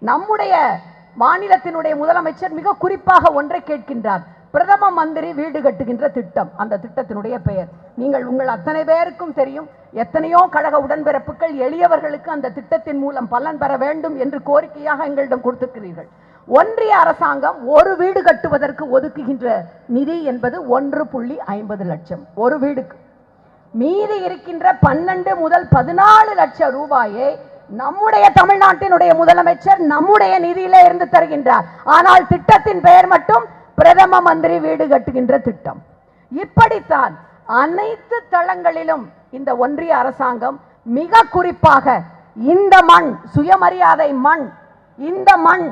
நம்முடைய மாநிலத்தினுடைய முதலமைச்சர் மிக குறிப்பாக ஒன்றை கேட்கின்றார். பிரதம மந்திரி வீடு கட்டுகின்ற திட்டம், அந்த திட்டத்தினுடைய பெயர் உங்கள் அத்தனை பேருக்கும் தெரியும். எத்தனையோ கழக உடன்பிறப்புகள் எளியவர்களுக்கு அந்த திட்டத்தின் மூலம் பலன் பெற வேண்டும் என்று கோரிக்கையாக எங்களிடம் கொடுத்திருக்கிறீர்கள். ஒன்றிய அரசாங்கம் ஒரு வீடு கட்டுவதற்கு ஒதுக்குகின்ற நிதி என்பது 1.50 லட்சம் ஒரு வீடுக்கு. மீதி இருக்கின்ற 12 முதல் 14 லட்சம் ரூபாயை நம்முடைய தமிழ்நாட்டினுடைய முதலமைச்சர் நம்முடைய நிதியிலே இருந்து தருகின்றார். ஆனால் திட்டத்தின் பெயர் மட்டும் பிரதம மந்திரி வீடு கட்டுகின்ற திட்டம். இப்படித்தான் அனைத்து தளங்களிலும் இந்த ஒன்றிய அரசாங்கம், மிக குறிப்பாக இந்த மண் சுயமரியாதை மண், இந்த மண்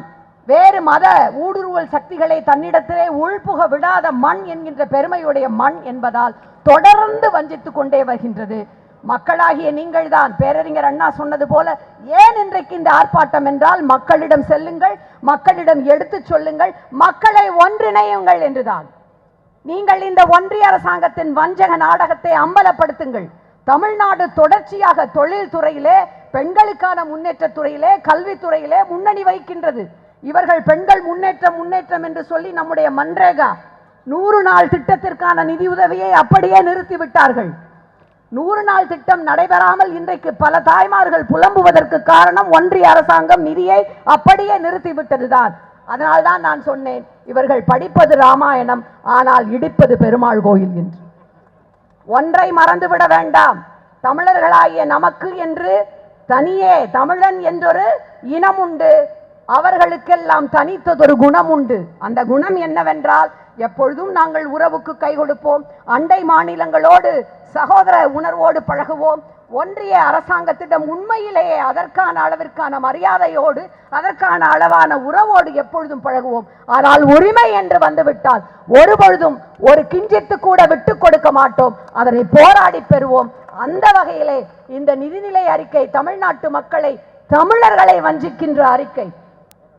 வேறு மத ஊடுருவல் சக்திகளை தன்னிடத்திலே உள்புக விடாத மண் என்கின்ற பெருமையுடைய மண் என்பதால் தொடர்ந்து வஞ்சித்துக் கொண்டே வருகின்றது. மக்களாகிய நீங்கள் தான், பேரறிஞர் அண்ணா சொன்னது போல, ஏன் இன்றைக்கு இந்த ஆர்ப்பாட்டம் என்றால், மக்களிடம் செல்லுங்கள், மக்களிடம் எடுத்து சொல்லுங்கள், மக்களை ஒன்றிணையுங்கள் என்றுதான். நீங்கள் இந்த ஒன்றிய அரசாங்கத்தின் வஞ்சக நாடகத்தை அம்பலப்படுத்துங்கள். தமிழ்நாடு தொடர்ச்சியாக தொழில் துறையிலே, பெண்களுக்கான முன்னேற்ற துறையிலே, கல்வித்துறையிலே முன்னணி வகிக்கின்றது. இவர்கள் பெண்கள் முன்னேற்றம் என்று சொல்லி நம்முடைய மன்ரேகா 100 நாள் திட்டத்திற்கான நிதி உதவியை அப்படியே நிறுத்திவிட்டார்கள். 100 நாள் திட்டம் நடைபெறாமல் இன்றைக்கு பல தாய்மார்கள் புலம்புவதற்கு காரணம் ஒன்றிய அரசாங்கம் நிதியை அப்படியே நிறுத்திவிட்டதுதான். அதனால்தான் நான் சொன்னேன், இவர்கள் படிப்பது ராமாயணம், ஆனால் இடிப்பது பெருமாள் கோயில் என்று. ஒன்றை மறந்துவிட வேண்டாம், தமிழர்களாகிய நமக்கு என்று தனியே தமிழன் என்றொரு இனம் உண்டு. அவர்களுக்கெல்லாம் தனித்ததொரு குணம் உண்டு. அந்த குணம் என்னவென்றால், எப்பொழுதும் நாங்கள் உறவுக்கு கை கொடுப்போம், அண்டை மாநிலங்களோடு சகோதர உணர்வோடு பழகுவோம். ஒன்றிய அரசாங்கத்திடம் உண்மையிலேயே அதற்கான அளவிற்கான மரியாதையோடு, அதற்கான அளவான உறவோடு எப்பொழுதும் பழகுவோம். ஆனால் உரிமை என்று வந்துவிட்டால் ஒருபொழுதும் ஒரு கிஞ்சித்து கூட விட்டு கொடுக்க மாட்டோம். அதனை போராடி பெறுவோம். அந்த வகையிலே இந்த நிதிநிலை அறிக்கை தமிழ்நாட்டு மக்களை, தமிழர்களை வஞ்சிக்கின்ற அறிக்கை.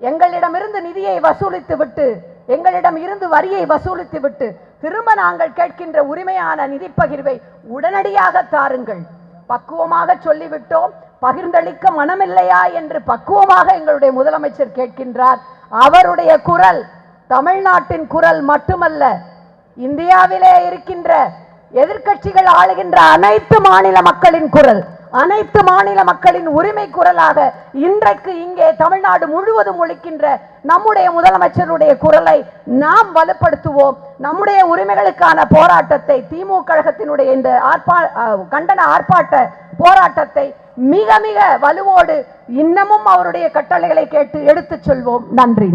எங்களிடமிருந்து நிதியை வசூலித்து விட்டு, எங்களிடம் இருந்து வரியை வசூலித்து விட்டு, திரும்ப நாங்கள் கேட்கின்ற உரிமையான நிதி பகிர்வை உடனடியாக தாருங்கள். பக்குவமாக சொல்லிவிட்டோம், பகிர்ந்தளிக்க மனமில்லையா என்று பக்குவமாக எங்களுடைய முதலமைச்சர் கேட்கின்றார். அவருடைய குரல் தமிழ்நாட்டின் குரல் மட்டுமல்ல, இந்தியாவிலே இருக்கின்ற எதிர்க்கட்சிகள் ஆளுகின்ற அனைத்து மாநில மக்களின் குரல், அனைத்து மாநில மக்களின் உரிமை குரலாக இன்றைக்கு இங்கே தமிழ்நாடு முழுவதும் ஒலிக்கின்ற நம்முடைய முதலமைச்சருடைய குரலை நாம் வலுப்படுத்துவோம். நம்முடைய உரிமைகளுக்கான போராட்டத்தை, திமுக கழகத்தினுடைய இந்த கண்டன ஆர்ப்பாட்ட போராட்டத்தை மிக மிக வலுவோடு இன்னமும் அவருடைய கட்டளைகளை கேட்டு எடுத்துச் சொல்வோம். நன்றி.